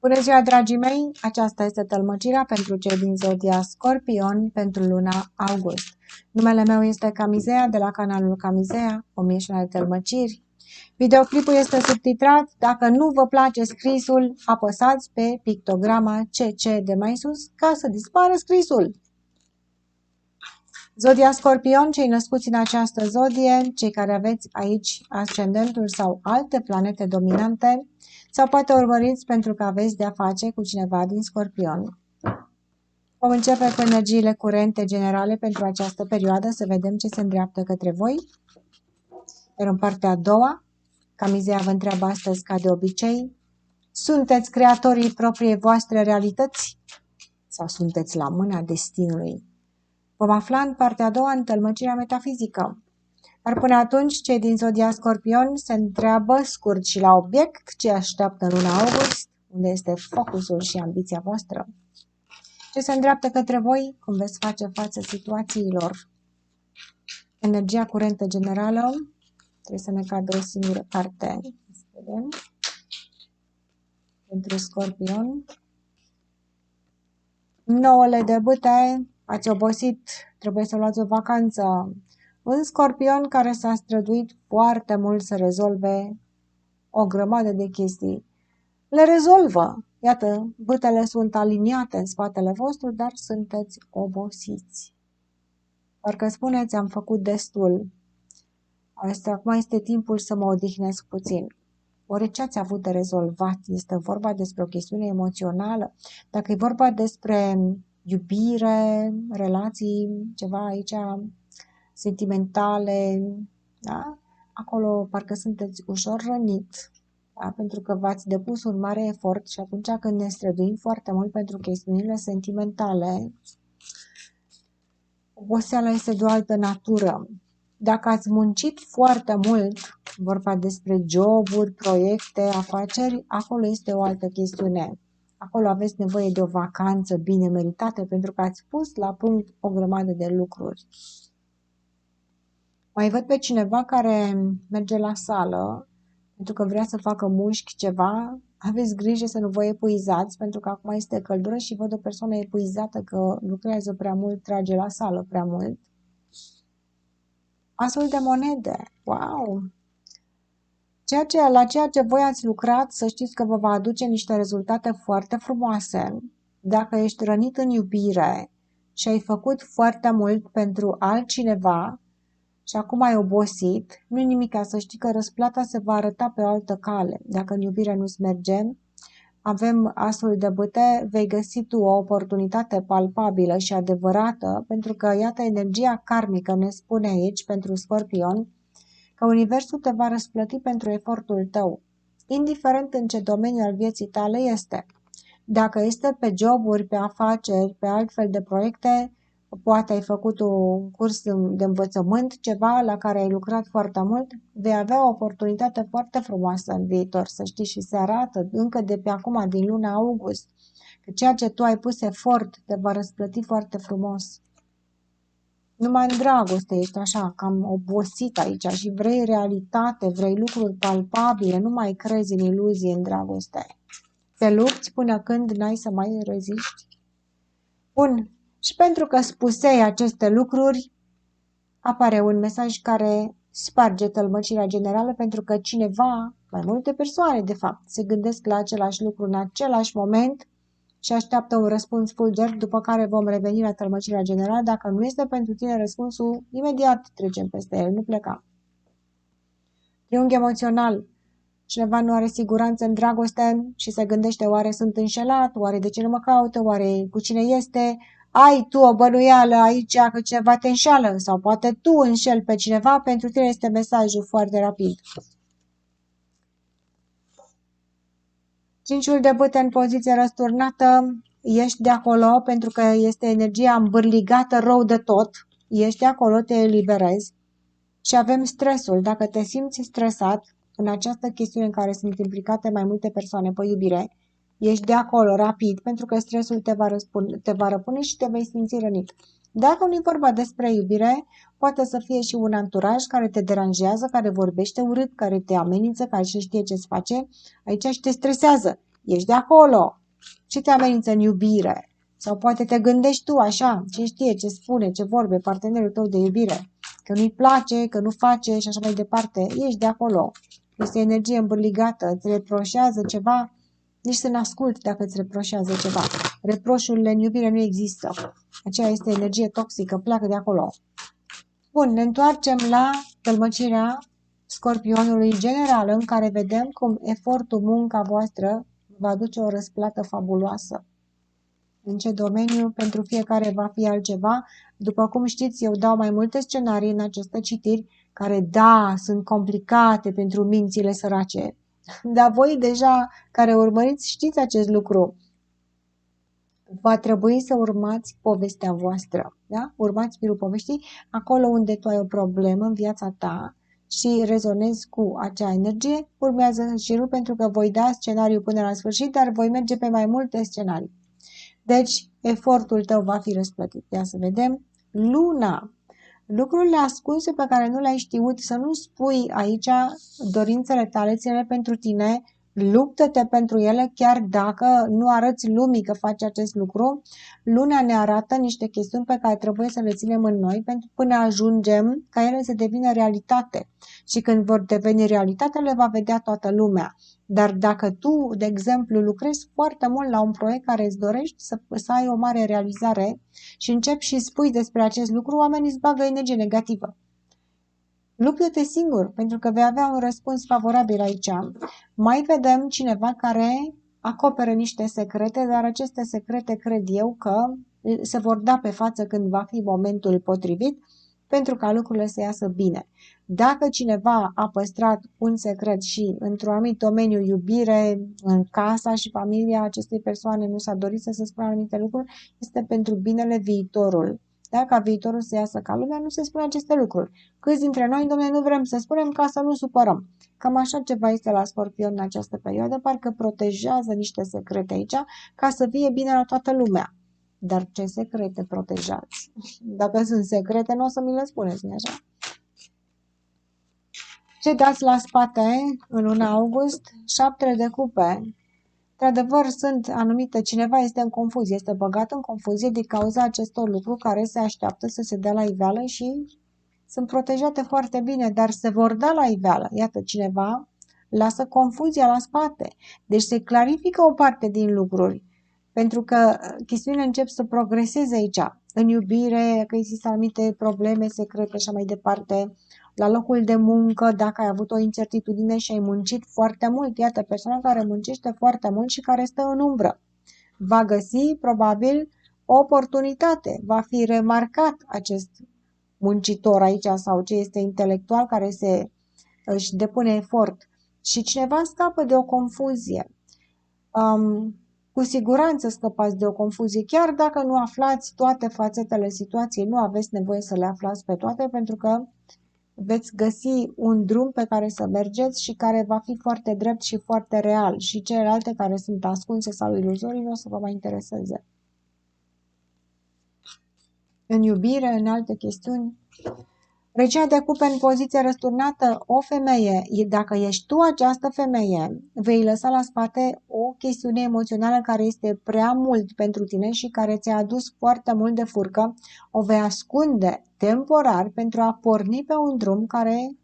Bună ziua, dragii mei! Aceasta este tălmăcirea pentru cei din zodia Scorpion pentru luna august. Numele meu este Camizea de la canalul Camizea, o mieșoară de tălmăciri. Videoclipul este subtitrat. Dacă nu vă place scrisul, apăsați pe pictograma CC de mai sus ca să dispară scrisul. Zodia Scorpion, cei născuți în această zodie, cei care aveți aici ascendentul sau alte planete dominante, sau poate urmăriți pentru că aveți de-a face cu cineva din Scorpion. Vom începe cu energiile curente generale pentru această perioadă, să vedem ce se îndreaptă către voi. Iar în partea a doua, Camizea vă întreabă astăzi, ca de obicei, sunteți creatorii propriei voastre realități sau sunteți la mâna destinului? Vom afla în partea a doua în tălmăcirea metafizică. Dar până atunci, cei din zodia Scorpion se întreabă scurt și la obiect ce așteaptă în luna august, unde este focusul și ambiția voastră. Ce se îndreaptă către voi, cum veți face față situațiilor. Energia curentă generală, trebuie să ne cadă o singură carte. Să vedem. Pentru Scorpion. 9 de bâte, ați obosit, trebuie să luați o vacanță. Un Scorpion care s-a străduit foarte mult să rezolve o grămadă de chestii. Le rezolvă. Iată, bâtele sunt aliniate în spatele vostru, dar sunteți obosiți. Parcă spuneți, am făcut destul. Acum este timpul să mă odihnesc puțin. Oare ce ați avut de rezolvat? Este vorba despre o chestiune emoțională? Dacă e vorba despre iubire, relații, ceva aici sentimentale, da? Acolo parcă sunteți ușor rănit, da? Pentru că v-ați depus un mare efort și atunci când ne străduim foarte mult pentru chestiunile sentimentale, oboseala este de o altă natură. Dacă ați muncit foarte mult, vorba despre joburi, proiecte, afaceri, acolo este o altă chestiune. Acolo aveți nevoie de o vacanță bine meritată pentru că ați pus la punct o grămadă de lucruri. Mai văd pe cineva care merge la sală pentru că vrea să facă mușchi ceva. Aveți grijă să nu vă epuizați pentru că acum este căldură și văd o persoană epuizată că lucrează prea mult, trage la sală prea mult. Asul de monede. Wow! La ceea ce voi ați lucrat, să știți că vă va aduce niște rezultate foarte frumoase. Dacă ești rănit în iubire și ai făcut foarte mult pentru altcineva și acum ai obosit, nu-i nimic, să știi că răsplata se va arăta pe o altă cale. Dacă în iubire nu-ți merge, avem asul de bâte, vei găsi tu o oportunitate palpabilă și adevărată, pentru că, iată, energia karmică ne spune aici, pentru Scorpion, că Universul te va răsplăti pentru efortul tău, indiferent în ce domeniu al vieții tale este. Dacă este pe joburi, pe afaceri, pe altfel de proiecte, poate ai făcut un curs de învățământ, ceva la care ai lucrat foarte mult, vei avea o oportunitate foarte frumoasă în viitor, să știi, și se arată încă de pe acum, din luna august, că ceea ce tu ai pus efort te va răsplăti foarte frumos. Numai în dragoste ești așa, cam obosit aici și vrei realitate, vrei lucruri palpabile, nu mai crezi în iluzii în dragoste. Te lupți până când n-ai să mai reziști? Bun. Și pentru că spusei aceste lucruri, apare un mesaj care sparge tălmăcirea generală pentru că cineva, mai multe persoane de fapt, se gândesc la același lucru în același moment și așteaptă un răspuns fulger, după care vom reveni la tălmăcirea generală. Dacă nu este pentru tine răspunsul, imediat trecem peste el, nu pleca. Triunghi emoțional. Cineva nu are siguranță în dragoste și se gândește, oare sunt înșelat, oare de ce nu mă caută, oare cu cine este? Ai tu o bănuială aici că cineva te înșeală sau poate tu înșeli pe cineva, pentru tine este mesajul foarte rapid. Cinciul de bâte în poziție răsturnată, ești de acolo pentru că este energia îmbârligată rău de tot, ești de acolo, te eliberezi și avem stresul. Dacă te simți stresat în această chestiune în care sunt implicate mai multe persoane pe iubire, ești de acolo rapid pentru că stresul te va răpune și te vei simți rănit. Dacă nu e vorba despre iubire, poate să fie și un anturaj care te deranjează, care vorbește urât, care te amenință, care nu știe ce-ți face aici și te stresează. ești de acolo. Ce te amenință în iubire? Sau poate te gândești tu așa, ce știe, ce spune, ce vorbe partenerul tău de iubire, că nu-i place, că nu face și așa mai departe. Ești de acolo. Este energie îmbârligată, îți reproșează ceva, nici să n-asculti dacă îți reproșează ceva. Reproșurile în iubire nu există. Aceea este energie toxică, pleacă de acolo. Bun, ne întoarcem la tălmăcirea Scorpionului general, în care vedem cum efortul, munca voastră va aduce o răsplată fabuloasă. În ce domeniu, pentru fiecare va fi altceva. După cum știți, eu dau mai multe scenarii în aceste citiri, care, da, sunt complicate pentru mințile sărace. Dar voi deja, care urmăriți, știți acest lucru. Va trebui să urmați povestea voastră, da? Urmați firul poveștii, acolo unde tu ai o problemă în viața ta și rezonezi cu acea energie, urmează șirul, pentru că voi da scenariul până la sfârșit, dar voi merge pe mai multe scenarii. Deci, efortul tău va fi răsplătit. Ia să vedem. Luna. Lucrurile ascunse pe care nu le-ai știut, să nu spui aici dorințele tale, ține pentru tine, luptă-te pentru ele, chiar dacă nu arăți lumii că faci acest lucru. Luna ne arată niște chestiuni pe care trebuie să le ținem în noi până ajungem ca ele să devină realitate. Și când vor deveni realitate, le va vedea toată lumea. Dar dacă tu, de exemplu, lucrezi foarte mult la un proiect care îți dorești să ai o mare realizare și începi și spui despre acest lucru, oamenii îți bagă energie negativă. Luptă-te singur, pentru că vei avea un răspuns favorabil aici. Mai vedem cineva care acoperă niște secrete, dar aceste secrete cred eu că se vor da pe față când va fi momentul potrivit, pentru ca lucrurile să iasă bine. Dacă cineva a păstrat un secret și într-un anumit domeniu, iubire, în casa și familia acestei persoane, nu s-a dorit să se spună anumite lucruri, este pentru binele viitorul. Dacă viitorul să iasă ca lumea, nu se spun aceste lucruri. Câți dintre noi, domnule, nu vrem să spunem ca să nu supărăm. Cam așa ceva este la Scorpion în această perioadă, parcă protejează niște secrete aici ca să fie bine la toată lumea. Dar ce secrete protejați? Dacă sunt secrete, nu o să mi le spuneți, nu așa? Ce dați la spate în luna august? 7 de cupe. Într-adevăr, sunt anumite, cineva este în confuzie, este băgat în confuzie din cauza acestor lucruri care se așteaptă să se dea la iveală și sunt protejate foarte bine, dar se vor da la iveală. Iată, cineva lasă confuzia la spate. Deci se clarifică o parte din lucruri, pentru că chestiunile încep să progreseze aici. În iubire, că există anumite probleme secrete și așa mai departe. La locul de muncă, dacă ai avut o incertitudine și ai muncit foarte mult, iată, persoana care muncește foarte mult și care stă în umbră, va găsi probabil o oportunitate, va fi remarcat acest muncitor aici sau ce este intelectual care își depune efort și cineva scapă de o confuzie. Cu siguranță scăpați de o confuzie, chiar dacă nu aflați toate fațetele situației, nu aveți nevoie să le aflați pe toate, pentru că veți găsi un drum pe care să mergeți și care va fi foarte drept și foarte real și celelalte care sunt ascunse sau iluzorii nu o să vă mai intereseze. În iubire, în alte chestiuni. Regina de cupe în poziție răsturnată, o femeie, dacă ești tu această femeie, vei lăsa la spate o chestiune emoțională care este prea mult pentru tine și care ți-a adus foarte mult de furcă, o vei ascunde temporar pentru a porni pe un drum care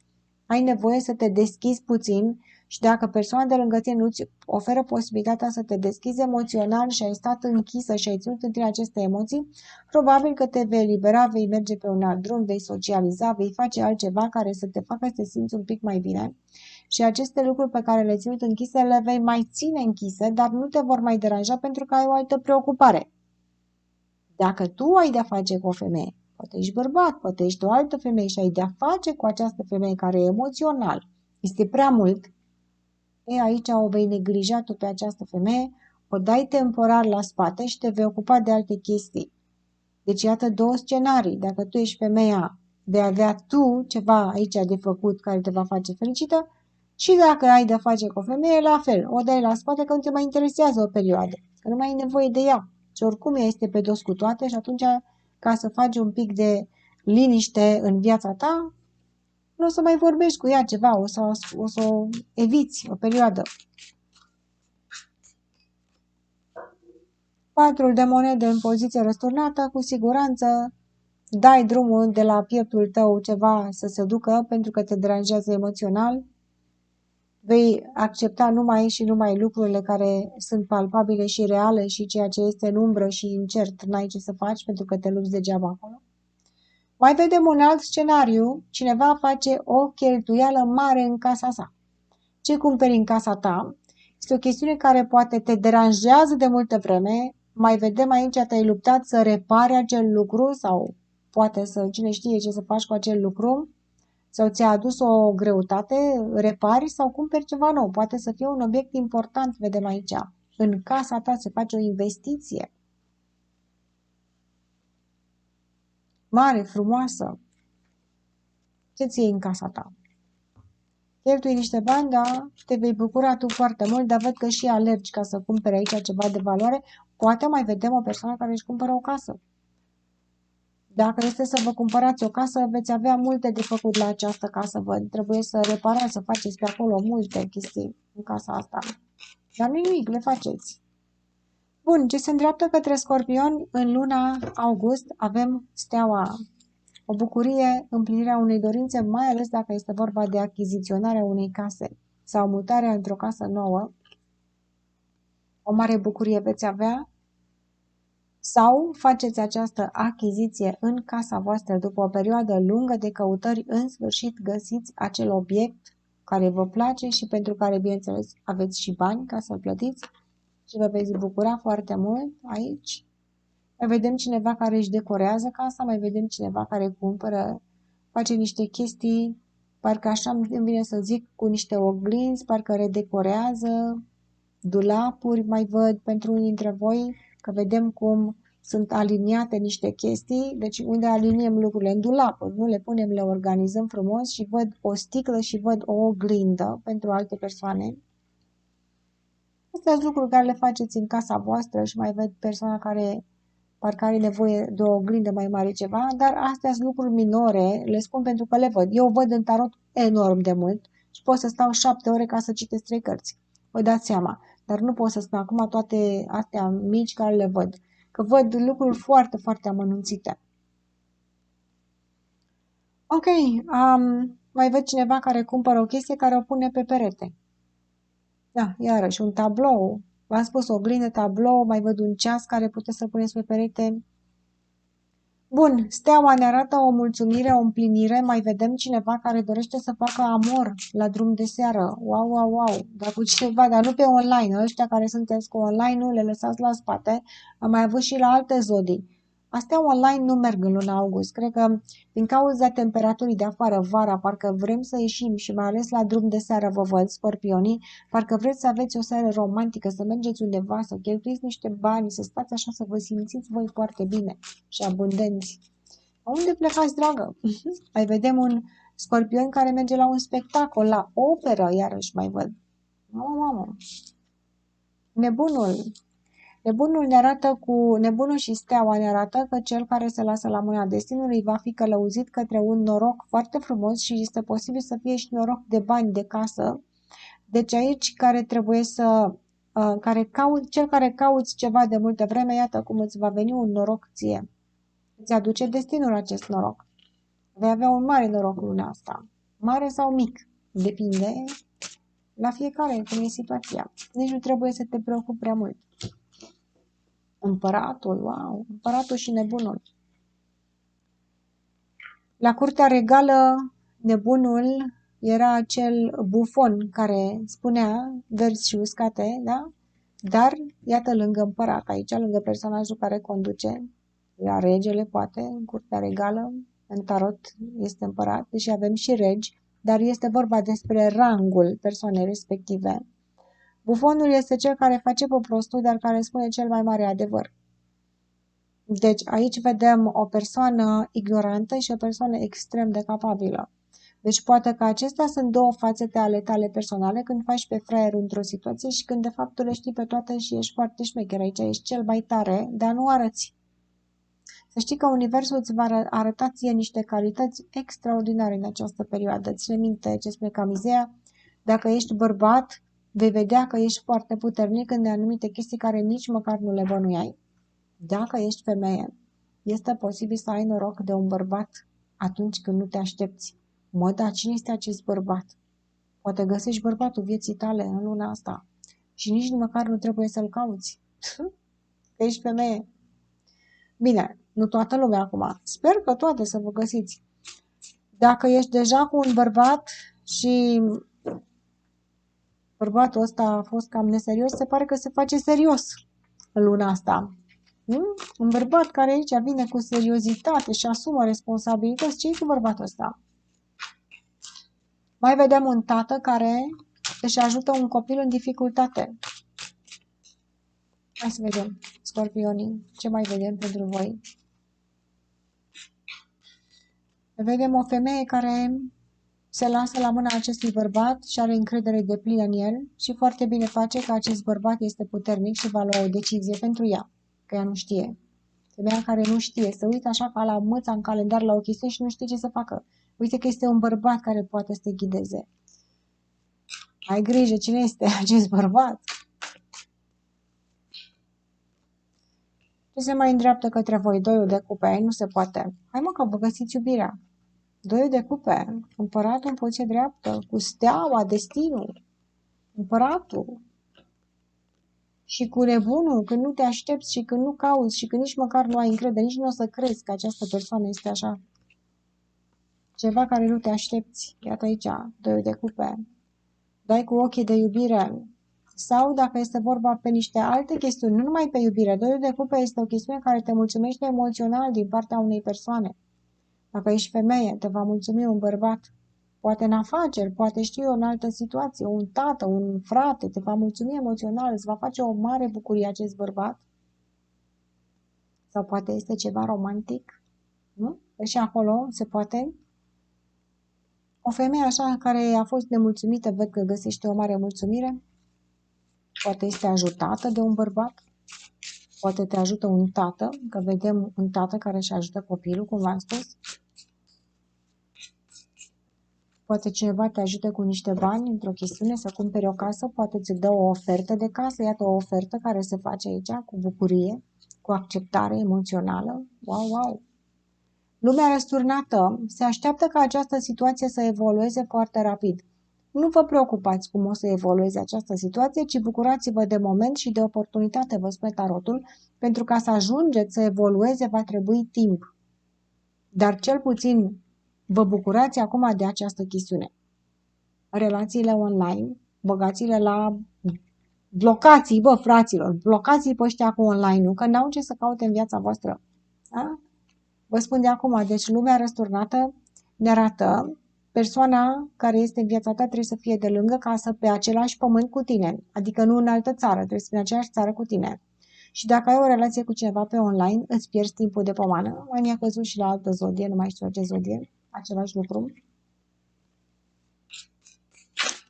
ai nevoie să te deschizi puțin și dacă persoana de lângă tine nu-ți oferă posibilitatea să te deschizi emoțional și ai stat închisă și ai ținut în tine aceste emoții, probabil că te vei elibera, vei merge pe un alt drum, vei socializa, vei face altceva care să te facă să te simți un pic mai bine și aceste lucruri pe care le-ai ținut închise le vei mai ține închise, dar nu te vor mai deranja pentru că ai o altă preocupare. Dacă tu ai de-a face cu o femeie, poate ești bărbat, poate ești o altă femeie și ai de-a face cu această femeie care e emoțional, este prea mult, aici o vei neglija tu pe această femeie, o dai temporar la spate și te vei ocupa de alte chestii. Deci iată două scenarii. Dacă tu ești femeia, vei avea tu ceva aici de făcut care te va face fericită și dacă ai de face cu o femeie, la fel, o dai la spate că nu te mai interesează o perioadă, că nu mai ai nevoie de ea. Și oricum ea este pe dos cu toate și atunci, ca să faci un pic de liniște în viața ta, nu o să mai vorbești cu ea ceva, o să o eviți o perioadă. Patrul de monede în poziție răsturnată, cu siguranță dai drumul de la pieptul tău ceva să se ducă pentru că te deranjează emoțional. Vei accepta numai și numai lucrurile care sunt palpabile și reale și ceea ce este în umbră și incert n-ai ce să faci pentru că te lupți degeaba acolo. Mai vedem un alt scenariu, cineva face o cheltuială mare în casa sa. Ce cumperi în casa ta este o chestiune care poate te deranjează de multă vreme, mai vedem aici te-ai luptat să repari acel lucru sau poate să cine știe ce să faci cu acel lucru sau ți-a adus o greutate, repari sau cumperi ceva nou. Poate să fie un obiect important, vedem aici. În casa ta se face o investiție mare, frumoasă. Ce-ți iei în casa ta? Cheltui niște bani, da, te vei bucura tu foarte mult, dar văd că și alergi ca să cumpere aici ceva de valoare. Poate mai vedem o persoană care își cumpără o casă. Dacă este să vă cumpărați o casă, veți avea multe de făcut la această casă. Vă trebuie să reparați, să faceți pe acolo multe chestii în casa asta. Dar nu nimic, le faceți. Bun, ce se îndreaptă către Scorpion în luna august avem steaua. O bucurie, împlinirea unei dorințe, mai ales dacă este vorba de achiziționarea unei case sau mutarea într-o casă nouă. O mare bucurie veți avea sau faceți această achiziție în casa voastră după o perioadă lungă de căutări, în sfârșit găsiți acel obiect care vă place și pentru care, bineînțeles, aveți și bani ca să-l plătiți și vă veți bucura foarte mult aici. Mai vedem cineva care își decorează casa, mai vedem cineva care cumpără, face niște chestii, parcă așa îmi vine să zic, cu niște oglinzi, parcă redecorează, dulapuri mai văd pentru unii dintre voi, că vedem cum sunt aliniate niște chestii, deci unde aliniem lucrurile în dulapuri, nu le punem, le organizăm frumos și văd o sticlă și văd o oglindă pentru alte persoane. Astea sunt lucruri care le faceți în casa voastră și mai văd persoana care parcă are nevoie de o oglindă mai mare ceva, dar astea sunt lucruri minore, le spun pentru că le văd. Eu văd în tarot enorm de mult și pot să stau 7 ore ca să citesc 3 cărți. Vă dați seama. Dar nu pot să spun acum toate astea mici care le văd. Că văd lucruri foarte, foarte amănunțite. Ok, mai văd cineva care cumpără o chestie care o pune pe perete. Da, iarăși, un tablou. V-am spus, o oglindă, tablou, mai văd un ceas care puteți să puneți pe perete. Bun, steaua ne arată o mulțumire, o împlinire, mai vedem cineva care dorește să facă amor la drum de seară. Wow, wow, wow, dar cu cineva, dar nu pe online, ăștia care sunteți cu online, nu le lăsați la spate, am mai avut și la alte zodii. Astea online nu merg în luna august, cred că din cauza temperaturii de afară, vara, parcă vrem să ieșim și mai ales la drum de seară vă văd, scorpionii, parcă vreți să aveți o seară romantică, să mergeți undeva, să cheltuiți niște bani, să stați așa, să vă simțiți voi foarte bine și abundenți. Unde plecați, dragă? Mai vedem un scorpion care merge la un spectacol, la operă, iarăși mai văd. Mamă. Nebunul. Nebunul ne arată nebunul și steaua ne arată că cel care se lasă la mâna destinului va fi călăuzit către un noroc foarte frumos și este posibil să fie și noroc de bani de casă. Deci aici care trebuie să cel care cauți ceva de multă vreme, iată cum îți va veni un noroc ție. Îți aduce destinul acest noroc. Vei avea un mare noroc luna asta. Mare sau mic. Depinde la fiecare cum e situația. Nici nu trebuie să te preocupi prea mult. Împăratul, wow, împăratul și nebunul. La curtea regală, nebunul era acel bufon care spunea verzi și uscate, da? Dar, iată, lângă împărat, aici, lângă personajul care conduce, era regele, poate, în curtea regală, în tarot este împărat, deși avem și regi, dar este vorba despre rangul persoanei respective. Bufonul este cel care face pe prostul, dar care spune cel mai mare adevăr. Deci aici vedem o persoană ignorantă și o persoană extrem de capabilă. Deci poate că acestea sunt două fațete ale tale personale când faci pe fraier într-o situație și când de fapt tu le știi pe toate și ești foarte șmecher. Aici ești cel mai tare, dar nu arăți. Să știi că Universul îți va arăta ție niște calități extraordinare în această perioadă. Ține minte ce spune Camizea, dacă ești bărbat, vei vedea că ești foarte puternic în anumite chestii care nici măcar nu le bănuiai. Dacă ești femeie, este posibil să ai noroc de un bărbat atunci când nu te aștepți. Mă, dar cine este acest bărbat? Poate găsești bărbatul vieții tale în luna asta și nici măcar nu trebuie să-l cauți. Că ești femeie. Bine, nu toată lumea acum. Sper că toate să vă găsiți. Dacă ești deja cu un bărbat și bărbatul ăsta a fost cam neserios, se pare că se face serios în luna asta. Un bărbat care aici vine cu seriozitate și asumă responsabilități. Ce-i cu bărbatul ăsta? Mai vedem un tată care își ajută un copil în dificultate. Hai să vedem, scorpionii, ce mai vedem pentru voi? Vedem o femeie care se lasă la mâna acestui bărbat și are încredere deplină în el și foarte bine face că acest bărbat este puternic și va lua o decizie pentru ea, că ea nu știe. Femeia care nu știe, să uită așa ca la mâța în calendar la o chestiune și nu știe ce să facă. Uite că este un bărbat care poate să te ghideze. Ai grijă cine este acest bărbat. Ce se mai îndreaptă către voi? Doiul de cupe, nu se poate. Hai mă că vă găsiți iubirea. Doiul de cupe, împăratul în poziție dreaptă, cu steaua, destinul, împăratul. Și cu nebunul, când nu te aștepți și când nu cauți și când nici măcar nu ai încredere, nici nu o să crezi că această persoană este așa. Ceva care nu te aștepți. Iată aici, doiul de cupe. Dai cu ochii de iubire. Sau dacă este vorba pe niște alte chestiuni, nu numai pe iubire. Doiul de cupe este o chestiune care te mulțumește emoțional din partea unei persoane. Dacă ești femeie, te va mulțumi un bărbat. Poate în afaceri, poate știu eu în altă situație, un tată, un frate, te va mulțumi emoțional, îți va face o mare bucurie acest bărbat. Sau poate este ceva romantic, nu? Și acolo se poate. O femeie așa care a fost nemulțumită, văd că găsește o mare mulțumire. Poate este ajutată de un bărbat. Poate te ajută un tată, că vedem un tată care își ajută copilul, cum v-am spus. Poate cineva te ajută cu niște bani într-o chestiune să cumperi o casă, poate ți dă o ofertă de casă. Iată o ofertă care se face aici cu bucurie, cu acceptare emoțională. Wow, wow! Lumea răsturnată se așteaptă ca această situație să evolueze foarte rapid. Nu vă preocupați cum o să evolueze această situație, ci bucurați-vă de moment și de oportunitate, vă spune tarotul, pentru ca să ajungeți să evolueze va trebui timp. Dar cel puțin vă bucurați acum de această chestiune. Relațiile online, băgați-le la blocații, bă, fraților, blocați-i pe ăștia cu online-ul, că n-au ce să caute în viața voastră. Da? Vă spun de acum, deci lumea răsturnată ne arată persoana care este în viața ta trebuie să fie de lângă casă pe același pământ cu tine, adică nu în altă țară, trebuie să fie în aceeași țară cu tine. Și dacă ai o relație cu cineva pe online, îți pierzi timpul de pomană. Mai mi-a căzut și la altă zodie, nu mai știu ce zodie, același lucru.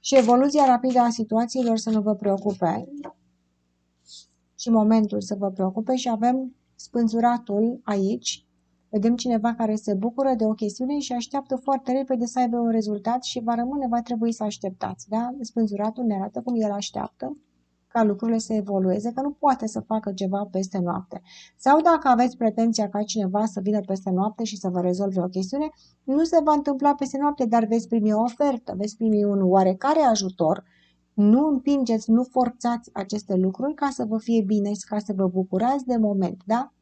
Și evoluția rapidă a situațiilor să nu vă preocupe și momentul să vă preocupe și avem spânzuratul aici. Vedem cineva care se bucură de o chestiune și așteaptă foarte repede să aibă un rezultat și va trebui să așteptați. Da? Spânzuratul ne arată cum el așteaptă ca lucrurile să evolueze, că nu poate să facă ceva peste noapte. Sau dacă aveți pretenția ca cineva să vină peste noapte și să vă rezolve o chestiune, nu se va întâmpla peste noapte, dar veți primi o ofertă, veți primi un oarecare ajutor. Nu împingeți, nu forțați aceste lucruri ca să vă fie bine și ca să vă bucurați de moment, da?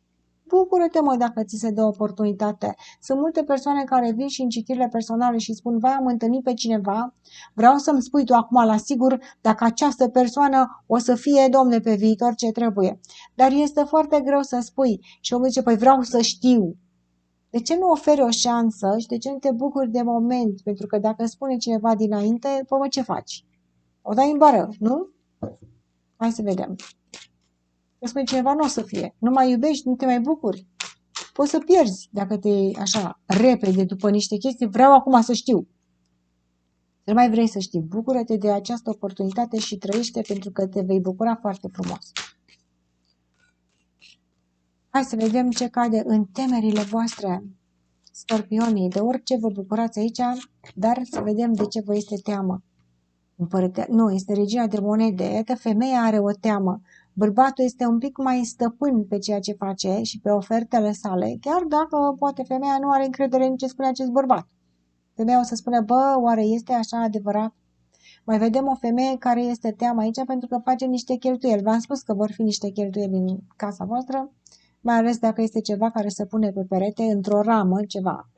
Bucură-te, mă, dacă ți se dă oportunitate. Sunt multe persoane care vin și în citirile personale și spun, vai, am întâlnit pe cineva, vreau să-mi spui tu acum la sigur dacă această persoană o să fie, domne, pe viitor ce trebuie. Dar este foarte greu să spui. Și omul zice, păi vreau să știu. De ce nu oferi o șansă și de ce nu te bucuri de moment? Pentru că dacă spune cineva dinainte, păi ce faci? O dai în bară, nu? Hai să vedem. Că spune cineva, nu o să fie. Nu mai iubești, nu te mai bucuri. Poți să pierzi dacă te așa repede după niște chestii. Vreau acum să știu. Nu mai vrei să știi. Bucură-te de această oportunitate și trăiește pentru că te vei bucura foarte frumos. Hai să vedem ce cade în temerile voastre, scorpionii. De orice vă bucurați aici, dar să vedem de ce vă este teamă. Nu, este regina de monede. Iată, femeia are o teamă. Bărbatul este un pic mai stăpân pe ceea ce face și pe ofertele sale, chiar dacă poate femeia nu are încredere în ce spune acest bărbat. Femeia o să spună, bă, oare este așa adevărat? Mai vedem o femeie care este teamă aici pentru că face niște cheltuieli. V-am spus că vor fi niște cheltuieli în casa voastră, mai ales dacă este ceva care se pune pe perete, într-o ramă, ceva.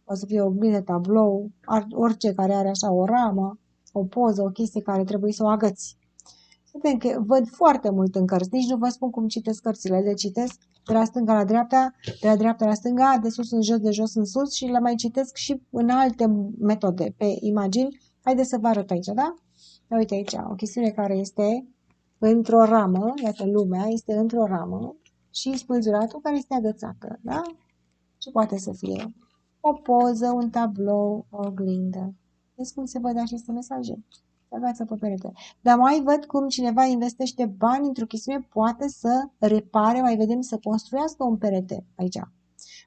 O să fie o oglindă, tablou, orice care are așa o ramă, o poză, o chestie care trebuie să o agăți. Vedem că văd foarte mult în cărți, nici nu vă spun cum citesc cărțile, le citesc de la stânga la dreapta, de la dreapta la stânga, de sus în jos, de jos în sus și le mai citesc și în alte metode, pe imagini. Haideți să vă arăt aici, da? Uite aici, o chestiune care este într-o ramă, iată lumea este într-o ramă și spânzuratul care este agățată, da? Ce poate să fie? O poză, un tablou, o oglindă. Vezi cum se văd aceste mesaje? Agață pe perete. Dar mai văd cum cineva investește bani într-o chestiune, poate să repare, mai vedem să construiască un perete aici.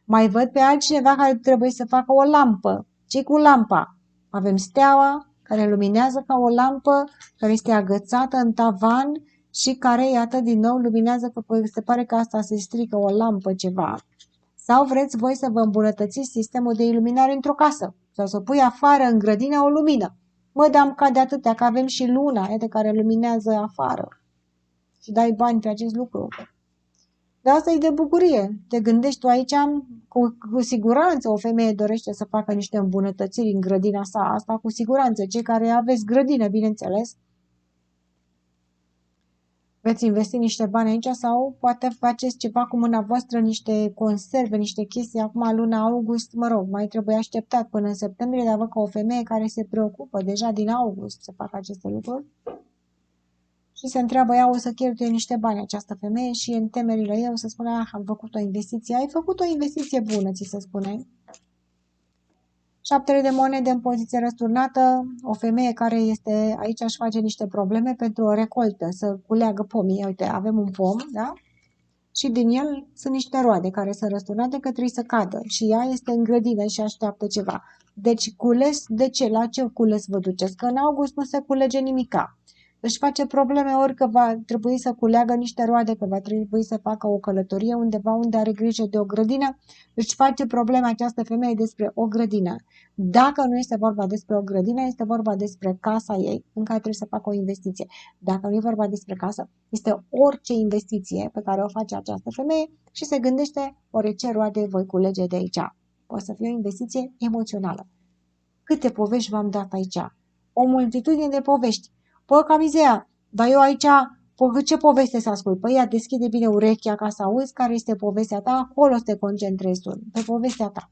Mai văd pe altcineva care trebuie să facă o lampă. Ce cu lampa? Avem steaua care luminează ca o lampă, care este agățată în tavan și care, iată, din nou luminează, că se pare că asta se strică o lampă ceva. Sau vreți voi să vă îmbunătățiți sistemul de iluminare într-o casă sau să pui afară în grădină o lumină. Mă, dar ca de atâtea, că avem și luna, de care luminează afară. Și dai bani pe acest lucru. Dar asta e de bucurie. Te gândești tu aici, cu siguranță o femeie dorește să facă niște îmbunătățiri în grădina sa. Asta cu siguranță. Cei care aveți grădină, bineînțeles, veți investi niște bani aici sau poate faceți ceva cu mâna voastră, niște conserve, niște chestii. Acum, luna august, mă rog, mai trebuie așteptat până în septembrie, dar văd că o femeie care se preocupă deja din august să facă aceste lucruri și se întreabă ea, o să cheltuie niște bani această femeie și în temerile ei o să spună, ah, am făcut o investiție. Ai făcut o investiție bună, ți se spune. Șaptele de monede în poziție răsturnată, o femeie care este aici își face niște probleme pentru o recoltă, să culeagă pomii. Uite, avem un pom, da? Și din el sunt niște roade care sunt răsturnate că trebuie să cadă și ea este în grădină și așteaptă ceva. Deci cules, de ce? La ce cules vă duceți? Că în august nu se culege nimica. Își face probleme ori că va trebui să culeagă niște roade, că va trebui să facă o călătorie undeva unde are grijă de o grădină. Își face probleme această femeie despre o grădină. Dacă nu este vorba despre o grădină, este vorba despre casa ei în care trebuie să facă o investiție. Dacă nu e vorba despre casă, este orice investiție pe care o face această femeie și se gândește oare ce roade voi culege de aici. O să fie o investiție emoțională. Câte povești v-am dat aici? O multitudine de povești. Pă, Camizea, dar eu aici, ce poveste să ascult? Păi ea deschide bine urechea ca să auzi care este povestea ta, acolo să te concentrezi tu, pe povestea ta.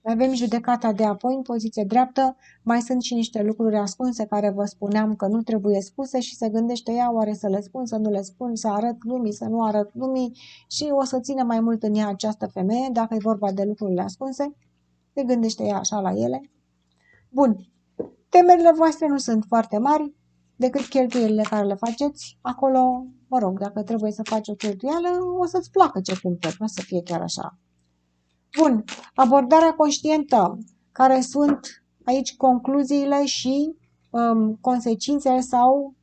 Avem judecata de apoi în poziție dreaptă, mai sunt și niște lucruri ascunse care vă spuneam că nu trebuie spuse și se gândește ea oare să le spun, să nu le spun, să arăt lumii, să nu arăt lumii și o să țină mai mult în ea această femeie, dacă e vorba de lucrurile ascunse, se gândește ea așa la ele. Bun, temerile voastre nu sunt foarte mari decât cheltuielile care le faceți. Acolo, mă rog, dacă trebuie să faci o cheltuială, o să-ți placă ce cumperi, nu o să fie chiar așa. Bun, abordarea conștientă, care sunt aici concluziile și consecințele sau,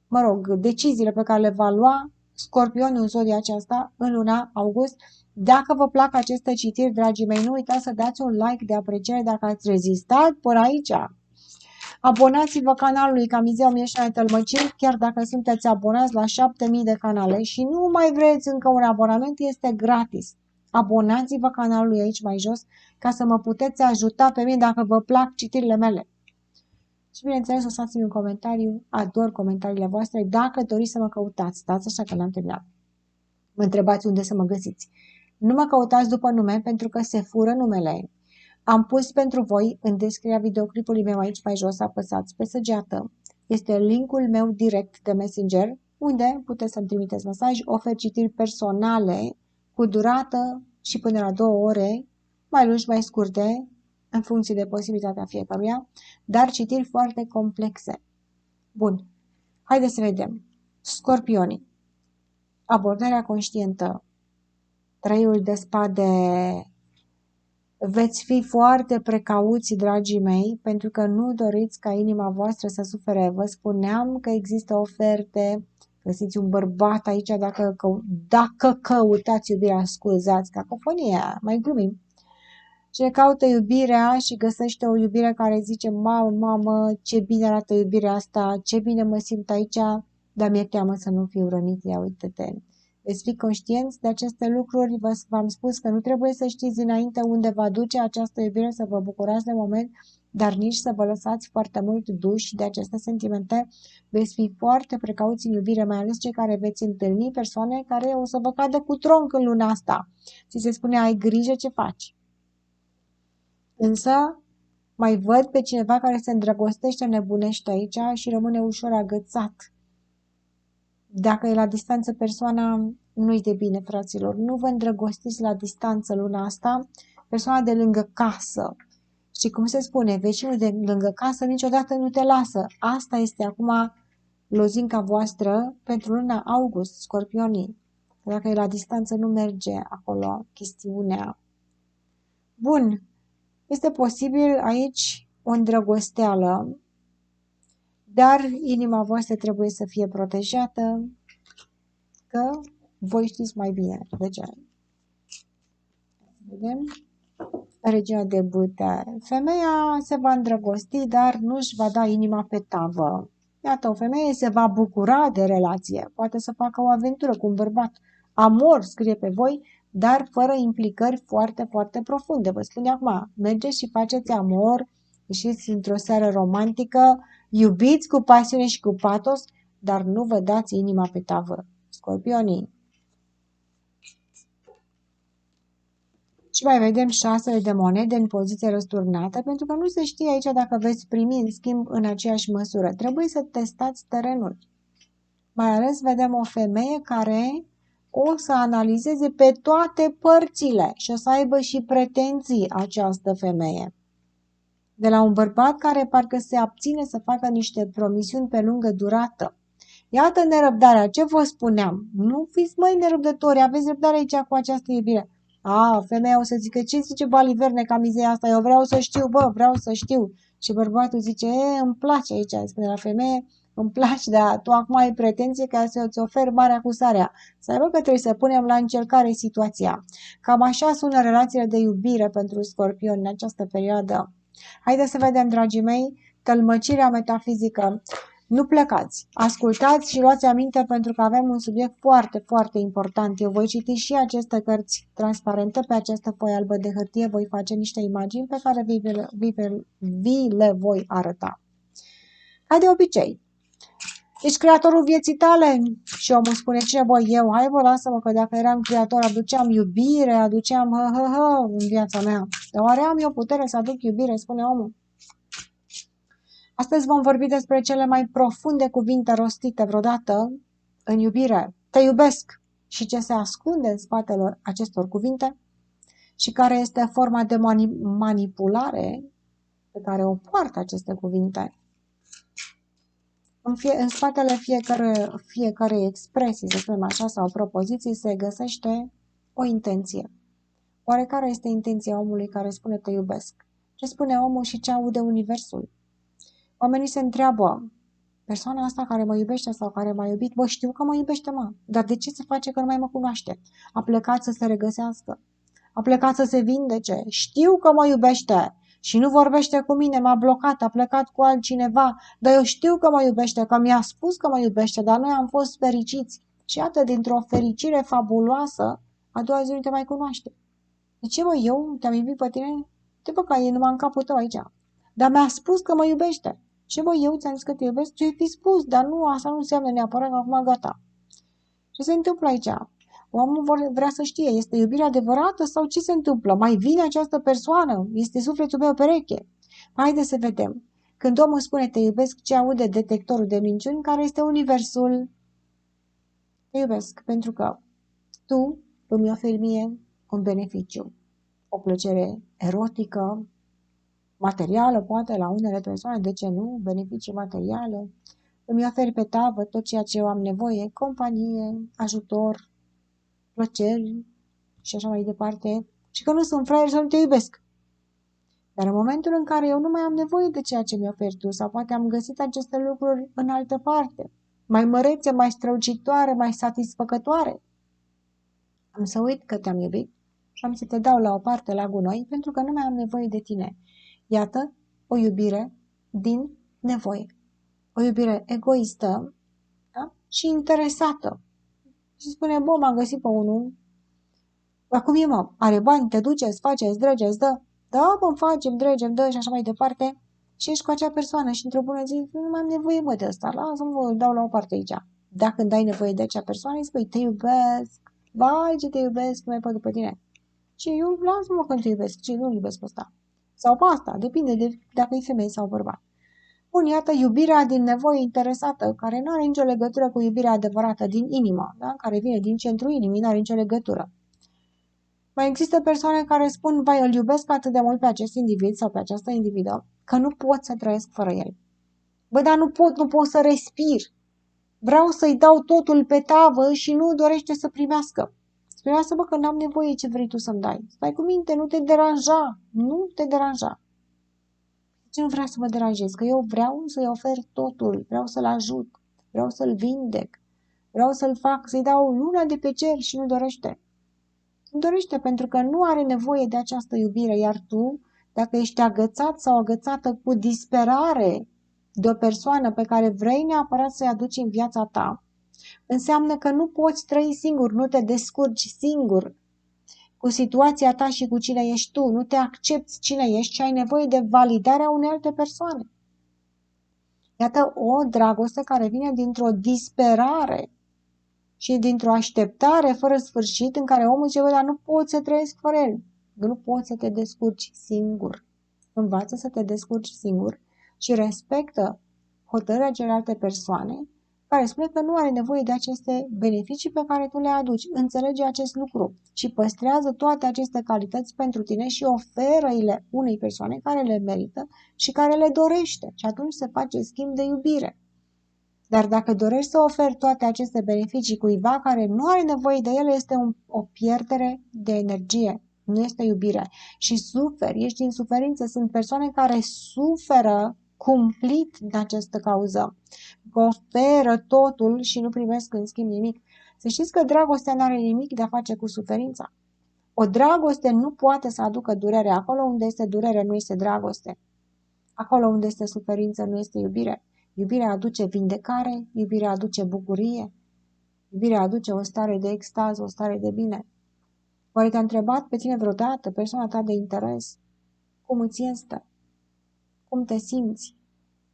mă rog, deciziile pe care le va lua Scorpionul în zodia aceasta în luna august. Dacă vă plac aceste citiri, dragii mei, nu uitați să dați un like de apreciere dacă ați rezistat până aici. Abonați-vă canalului Camizea 1006 Tălmăciri, chiar dacă sunteți abonați la 7000 de canale și nu mai vreți încă un abonament, este gratis. Abonați-vă canalului aici mai jos ca să mă puteți ajuta pe mine dacă vă plac citirile mele. Și bineînțeles, lăsați-mi un comentariu, ador comentariile voastre. Dacă doriți să mă căutați, stați așa că n-am terminat. Mă întrebați unde să mă găsiți. Nu mă căutați după nume pentru că se fură numele. Am pus pentru voi în descrierea videoclipului meu aici mai jos, apăsați pe săgeată. Este linkul meu direct de Messenger, unde puteți să-mi trimiteți mesaj, ofer citiri personale cu durată și până la 2 ore, mai lungi, mai scurte, în funcție de posibilitatea fiecăruia, dar citiri foarte complexe. Bun, haideți să vedem. Scorpionii. Abordarea conștientă. Treiul de spade. Veți fi foarte precauți, dragii mei, pentru că nu doriți ca inima voastră să sufere. Vă spuneam că există oferte, găsiți un bărbat aici dacă căutați iubirea, scuzați, cacofonia, mai glumim. Cine caută iubirea și găsește o iubire care zice, mamă, ce bine arată iubirea asta, ce bine mă simt aici, dar mi-e teamă să nu fiu rănit, ia uite-te. Veți fi conștienți de aceste lucruri, v-am spus că nu trebuie să știți dinainte unde va duce această iubire, să vă bucurați de moment, dar nici să vă lăsați foarte mult duși de aceste sentimente. Veți fi foarte precauți în iubire, mai ales cei care veți întâlni persoane care o să vă cadă cu tronc în luna asta. Ți se spune, ai grijă ce faci. Însă mai văd pe cineva care se îndrăgostește, nebunește aici și rămâne ușor agățat. Dacă e la distanță persoana, nu-i de bine, fraților. Nu vă îndrăgostiți la distanță luna asta, persoana de lângă casă. Și cum se spune, vecinul de lângă casă niciodată nu te lasă. Asta este acum lozinca voastră pentru luna august, scorpionii. Dacă e la distanță, nu merge acolo chestiunea. Bun. Este posibil aici o îndrăgosteală, dar inima voastră trebuie să fie protejată, că voi știți mai bine de ce. Vedem? Regina de bâte. Femeia se va îndrăgosti, dar nu își va da inima pe tavă. Iată, o femeie se va bucura de relație, poate să facă o aventură cu un bărbat. Amor scrie pe voi, dar fără implicări foarte, foarte profunde. Vă spun acum, mergeți și faceți amor, ieșiți într-o seară romantică, iubiți cu pasiune și cu patos, dar nu vă dați inima pe tavă. Scorpionii. Și mai vedem 6 de monede în poziție răsturnată, pentru că nu se știe aici dacă veți primi în schimb în aceeași măsură. Trebuie să testați terenul. Mai ales vedem o femeie care o să analizeze pe toate părțile și o să aibă și pretenții această femeie. De la un bărbat care parcă se abține să facă niște promisiuni pe lungă durată. Iată nerăbdarea, ce vă spuneam? Nu fiți mai nerăbdători, aveți răbdare aici cu această iubire. Femeia o să zică, ce zice Baliverne camizea asta? Eu vreau să știu, vreau să știu. Și bărbatul zice, îmi place aici, spune la femeie, îmi place, dar tu acum ai pretenție ca să-ți oferi marea cu sarea. Să aibă că trebuie să punem la încercare situația. Cam așa sună relațiile de iubire pentru scorpioni în această perioadă. Haideți să vedem, dragii mei, tălmăcirea metafizică. Nu plecați, ascultați și luați aminte pentru că avem un subiect foarte, foarte important. Eu voi citi și aceste cărți transparente pe această foaie albă de hârtie, voi face niște imagini pe care vi le voi arăta. Ca de obicei, ești creatorul vieții tale? Și omul spune, cine eu? Hai lasă-mă că dacă eram creator, aduceam iubire, aduceam în viața mea. Dar oare am eu putere să aduc iubire, spune omul. Astăzi vom vorbi despre cele mai profunde cuvinte rostite vreodată în iubire. Te iubesc! Și ce se ascunde în spatele acestor cuvinte și care este forma de manipulare pe care o poartă aceste cuvinte. În spatele fiecare expresii, să spunem așa, sau propoziții, se găsește o intenție. Oare care este intenția omului care spune te iubesc? Ce spune omul și ce aude universul? Oamenii se întreabă, persoana asta care mă iubește sau care m-a iubit, știu că mă iubește, dar de ce se face că nu mai mă cunoaște? A plecat să se regăsească, a plecat să se vindece, știu că mă iubește și nu vorbește cu mine, m-a blocat, a plecat cu altcineva, dar eu știu că mă iubește, că mi-a spus că mă iubește, dar noi am fost fericiți. Și iată, dintr-o fericire fabuloasă, a doua zi nu te mai cunoaște. De ce, eu te-am iubit pe tine? Că e numai în capul tău aici. Dar mi-a spus că mă iubește. Ce eu ți-am zis că te iubesc? Ce-i fi spus, dar nu, asta nu înseamnă neapărat că acum gata. Ce se întâmplă aici? Omul vrea să știe, este iubirea adevărată sau ce se întâmplă? Mai vine această persoană? Este sufletul meu pereche? Haideți să vedem. Când omul spune te iubesc, ce aude detectorul de minciuni, care este universul? Te iubesc pentru că tu îmi oferi mie un beneficiu, o plăcere erotică, materială, poate la unele persoane, de ce nu, beneficii materiale, îmi oferi pe tavă tot ceea ce eu am nevoie, companie, ajutor, plăceri și așa mai departe, și că nu sunt fraier să nu te iubesc. Dar în momentul în care eu nu mai am nevoie de ceea ce mi oferi tu, sau poate am găsit aceste lucruri în altă parte, mai mărețe, mai strălucitoare, mai satisfăcătoare, am să uit că te-am iubit și am să te dau la o parte la gunoi pentru că nu mai am nevoie de tine. Iată o iubire din nevoie. O iubire egoistă, da? Și interesată. Și spune, bă, m-am găsit pe unul, acum e, mă, are bani, te duce, îți face, îți drege, îți dă. Da, bă, facem, dregem, dă și așa mai departe. Și ești cu acea persoană și într-o bună zi, nu mai am nevoie, mă, de ăsta, lasă-mă, îl dau la o parte aici. Dacă îmi dai nevoie de acea persoană, îi spui, te iubesc, vai ce te iubesc, nu mai pot după tine. Și eu, lasă-mă că te iubesc, și nu iubesc pe ăsta. Sau pe asta, depinde de dacă e femeie sau bărbat. Bun, iată, iubirea din nevoie interesată, care nu are nicio legătură cu iubirea adevărată din inimă, da? Care vine din centrul inimii, nu are nicio legătură. Mai există persoane care spun, vai, îl iubesc atât de mult pe acest individ sau pe această individă, că nu pot să trăiesc fără el. Bă, dar nu pot să respir. Vreau să-i dau totul pe tavă și nu dorește să primească. Spunea să bă că n-am nevoie ce vrei tu să-mi dai. Stai cu minte, nu te deranja. Nu te deranja. Ce nu vrea să mă deranjez? Că eu vreau să-i ofer totul. Vreau să-l ajut. Vreau să-l vindec. Vreau să-l fac, să-i dau luna de pe cer și nu dorește. Nu dorește pentru că nu are nevoie de această iubire. Iar tu, dacă ești agățat sau agățată cu disperare de o persoană pe care vrei neapărat să-i aduci în viața ta, înseamnă că nu poți trăi singur, nu te descurci singur cu situația ta și cu cine ești tu, nu te accepti cine ești și ai nevoie de validarea unei alte persoane. Iată o dragoste care vine dintr-o disperare și dintr-o așteptare fără sfârșit în care omul zice, dar nu poți să trăiesc fără el, nu poți să te descurci singur. Învață să te descurci singur și respectă hotărârea celelalte persoane care spune că nu are nevoie de aceste beneficii pe care tu le aduci. Înțelege acest lucru și păstrează toate aceste calități pentru tine și oferă-le unei persoane care le merită și care le dorește. Și atunci se face schimb de iubire. Dar dacă dorești să oferi toate aceste beneficii cuiva care nu are nevoie de ele, este o pierdere de energie. Nu este iubire. Și suferi, ești în suferință. Sunt persoane care suferă cumplit de această cauză. Oferă totul și nu primesc în schimb nimic. Să știți că dragostea nu are nimic de a face cu suferința. O dragoste nu poate să aducă durere. Acolo unde este durere nu este dragoste. Acolo unde este suferință nu este iubire. Iubirea aduce vindecare, iubirea aduce bucurie, iubirea aduce o stare de extaz, o stare de bine. Oare te-a întrebat pe tine vreodată, persoana ta de interes, cum îți este? Cum te simți?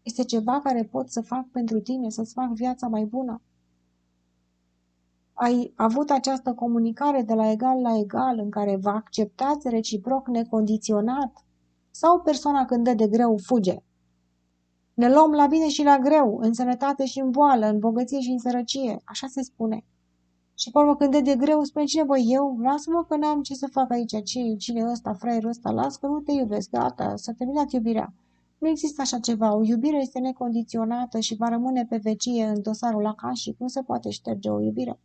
Este ceva care pot să fac pentru tine, să-ți fac viața mai bună? Ai avut această comunicare de la egal la egal în care vă acceptați reciproc necondiționat? Sau persoana când dă de greu fuge? Ne luăm la bine și la greu, în sănătate și în boală, în bogăție și în sărăcie. Așa se spune. Și pe urmă când dă de greu, spune cine, bă, eu? Lasă-mă că n-am ce să fac aici. Cine e ăsta, fraierul ăsta? Las că nu te iubesc. Gata, s-a terminat iubirea. Nu există așa ceva. O iubire este necondiționată și va rămâne pe vecie în dosarul Akashi. Nu se poate șterge o iubire.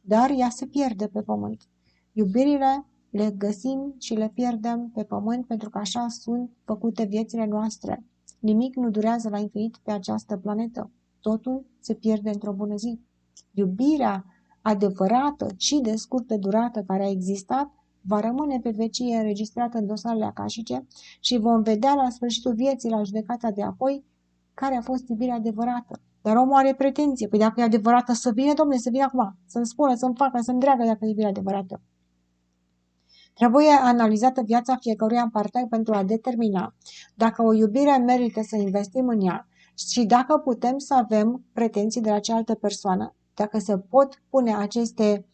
Dar ea se pierde pe pământ. Iubirile le găsim și le pierdem pe pământ pentru că așa sunt făcute viețile noastre. Nimic nu durează la infinit pe această planetă. Totul se pierde într-o bună zi. Iubirea adevărată și de scurtă durată care a existat va rămâne pe vecie înregistrată în dosarele akashice și vom vedea la sfârșitul vieții, la judecata de apoi, care a fost iubirea adevărată. Dar omul are pretenție. Păi dacă e adevărată, să vină, domnule, să vină acum. Să-mi spună, să-mi facă, să-mi dreagă dacă e iubirea adevărată. Trebuie analizată viața fiecăruia în parte pentru a determina dacă o iubire merită să investim în ea și dacă putem să avem pretenții de la cealaltă persoană, dacă se pot pune aceste,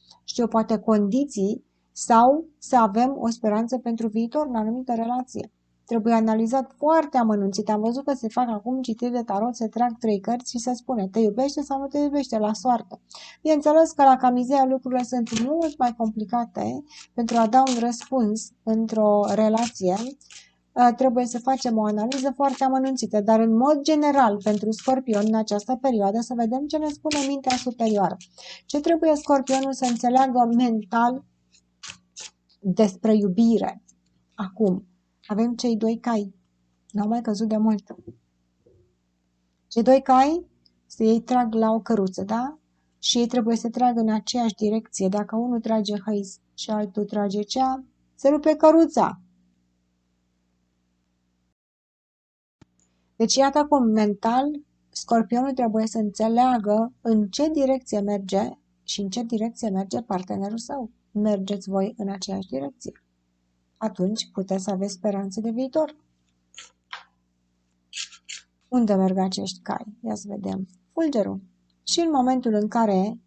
poate condiții sau să avem o speranță pentru viitor în anumită relație. Trebuie analizat foarte amănunțit. Am văzut că se fac acum citiri de tarot, se trag 3 cărți și se spune te iubește sau nu te iubește la soartă. Bineînțeles că la Camizea lucrurile sunt mult mai complicate. Pentru a da un răspuns într-o relație, trebuie să facem o analiză foarte amănunțită, dar în mod general pentru Scorpion în această perioadă să vedem ce ne spune mintea superioară. Ce trebuie Scorpionul să înțeleagă mental despre iubire? Acum, Avem cei doi cai. N-au mai căzut de mult. Cei doi cai, ei trag la o căruță, da? Și ei trebuie să tragă în aceeași direcție. Dacă unul trage hăis și altul trage cea, se rupe căruța. Deci iată cum mental Scorpionul trebuie să înțeleagă în ce direcție merge și în ce direcție merge partenerul său. Mergeți voi în aceeași direcție. Atunci puteți să aveți speranțe de viitor. Unde merg acești cai? Ia să vedem. Fulgerul. Și în momentul în care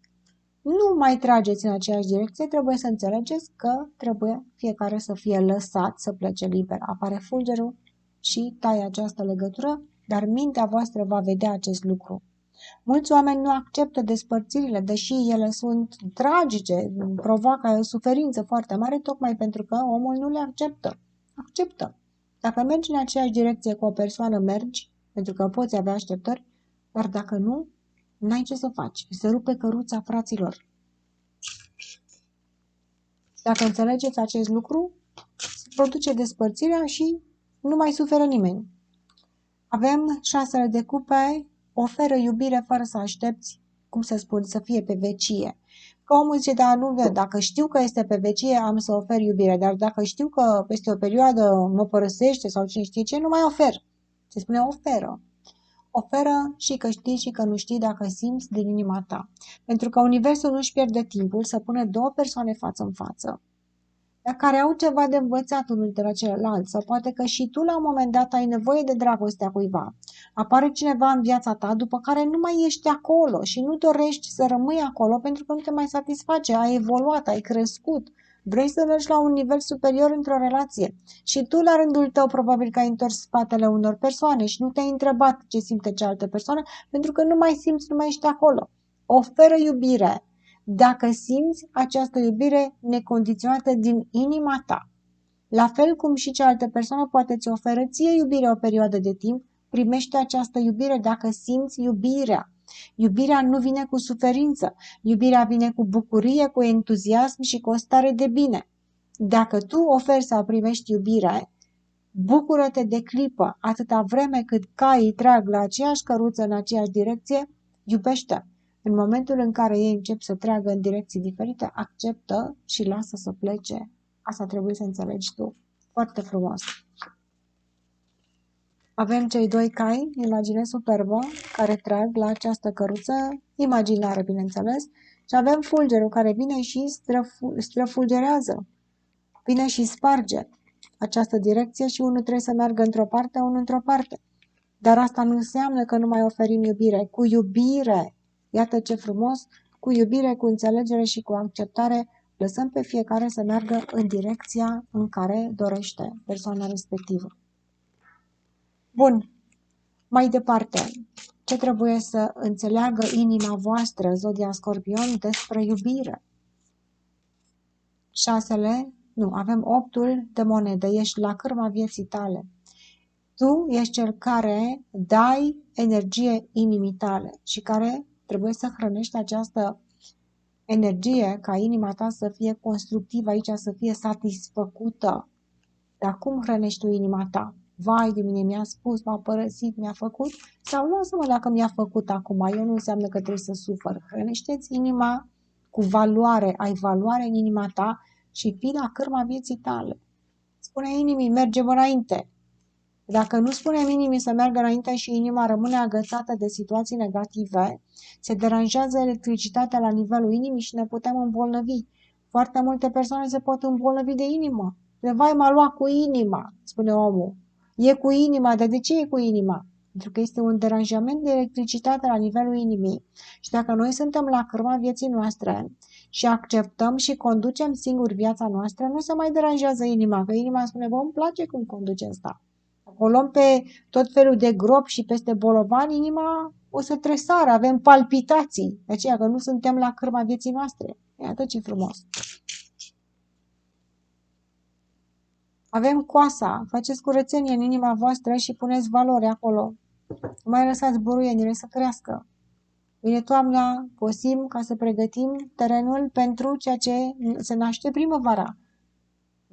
nu mai trageți în aceeași direcție, trebuie să înțelegeți că trebuie fiecare să fie lăsat să plece liber. Apare fulgerul și taie această legătură, dar mintea voastră va vedea acest lucru. Mulți oameni nu acceptă despărțirile, deși ele sunt tragice, provoacă suferință foarte mare, tocmai pentru că omul nu le acceptă. Acceptă. Dacă mergi în aceeași direcție cu o persoană, mergi, pentru că poți avea așteptări, dar dacă nu, n-ai ce să faci. Se rupe căruța, fraților. Dacă înțelegeți acest lucru, se produce despărțirea și nu mai suferă nimeni. Avem 6 de cupe, oferă iubire fără să aștepți, cum să spun, să fie pe vecie. Că omul zice, da, nu văd, dacă știu că este pe vecie, am să ofer iubire, dar dacă știu că peste o perioadă mă părăsește sau cine știe ce, nu mai ofer. Se spune oferă. Oferă și că știi și că nu știi dacă simți din inima ta. Pentru că universul nu-și pierde timpul să pună două persoane față în față, dar care au ceva de învățat unul de la celălalt, sau poate că și tu la un moment dat ai nevoie de dragostea cuiva. Apare cineva în viața ta după care nu mai ești acolo și nu dorești să rămâi acolo pentru că nu te mai satisface, ai evoluat, ai crescut, vrei să mergi la un nivel superior într-o relație. Și tu la rândul tău probabil că ai întors spatele unor persoane și nu te-ai întrebat ce simte cealaltă persoană pentru că nu mai simți, nu mai ești acolo. Oferă iubire. Dacă simți această iubire necondiționată din inima ta. La fel cum și cealaltă persoană poate ți oferă ție iubire o perioadă de timp, primește această iubire dacă simți iubirea. Iubirea nu vine cu suferință, iubirea vine cu bucurie, cu entuziasm și cu o stare de bine. Dacă tu oferi sau primești iubire, bucură-te de clipă, atâta vreme cât caii trag la aceeași căruță în aceeași direcție, iubește. În momentul în care ei încep să tragă în direcții diferite, acceptă și lasă să plece. Asta trebuie să înțelegi tu. Foarte frumos. Avem cei doi cai, imagine superbă, care trag la această căruță, imaginară, bineînțeles, și avem fulgerul care vine și străfulgerează, vine și sparge această direcție și unul trebuie să meargă într-o parte, unul într-o parte. Dar asta nu înseamnă că nu mai oferim iubire. Cu iubire, iată ce frumos, cu iubire, cu înțelegere și cu acceptare, lăsăm pe fiecare să meargă în direcția în care dorește persoana respectivă. Bun, mai departe, ce trebuie să înțeleagă inima voastră, zodia Scorpion, despre iubire? 6, avem 8 de monede, ești la cârma vieții tale. Tu ești cel care dai energie inimii tale și care trebuie să hrănești această energie ca inima ta să fie constructivă aici, să fie satisfăcută. Dar cum hrănești tu inima ta? Vai de mine, mi-a spus, m-a părăsit, mi-a făcut? Sau lasă-mă dacă mi-a făcut acum, eu nu înseamnă că trebuie să sufăr. Hrănește-ți inima cu valoare, ai valoare în inima ta și fii la cârma vieții tale. Spune inimii, mergem înainte. Dacă nu spunem inimii să meargă înainte și inima rămâne agățată de situații negative, se deranjează electricitatea la nivelul inimii și ne putem îmbolnăvi. Foarte multe persoane se pot îmbolnăvi de inimă. De vai, m-a luat cu inima, spune omul. E cu inima, dar de ce e cu inima? Pentru că este un deranjament de electricitate la nivelul inimii. Și dacă noi suntem la cârma vieții noastre și acceptăm și conducem singur viața noastră, nu se mai deranjează inima, că inima spune, bă, îmi place cum conduce asta. O luăm pe tot felul de gropi și peste bolovani, inima o să tresară, avem palpitații. De aceea că nu suntem la cârma vieții noastre. Iată ce frumos. Avem coasa. Faceți curățenie în inima voastră și puneți valori acolo. Nu mai lăsați buruienile să crească. Vine toamna, cosim ca să pregătim terenul pentru ceea ce se naște primăvara.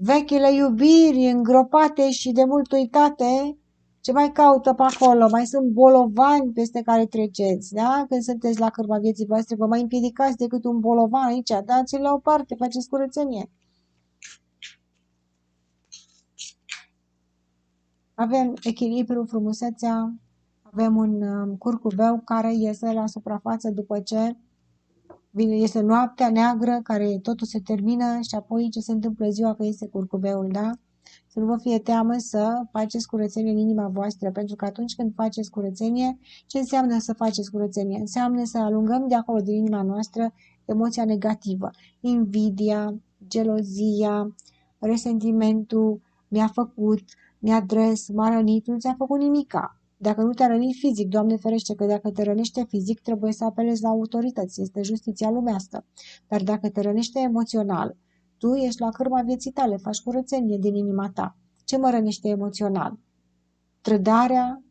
Vechile iubiri îngropate și de mult uitate, ce mai caută pe acolo? Mai sunt bolovani peste care treceți, da? Când sunteți la cârma vieții voastre, vă mai împiedicați decât un bolovan aici, dați-l la o parte, faceți curățenie. Avem echilibru, frumusețea, avem un curcubeu care iese la suprafață după ce este noaptea neagră, care totul se termină și apoi ce se întâmplă ziua că este curcubeul, da? Să nu vă fie teamă să faceți curățenie în inima voastră, pentru că atunci când faceți curățenie, ce înseamnă să faceți curățenie? Înseamnă să alungăm de acolo din inima noastră emoția negativă, invidia, gelozia, resentimentul, mi-a făcut, mi-a dres, m-a rănit, nu ți-a făcut nimica. Dacă nu te-a rănit fizic, Doamne ferește că dacă te rănește fizic, trebuie să apelezi la autorități, este justiția lumească. Dar dacă te rănește emoțional, tu ești la cârma vieții tale, faci curățenie din inima ta. Ce mă rănește emoțional? Trădarea,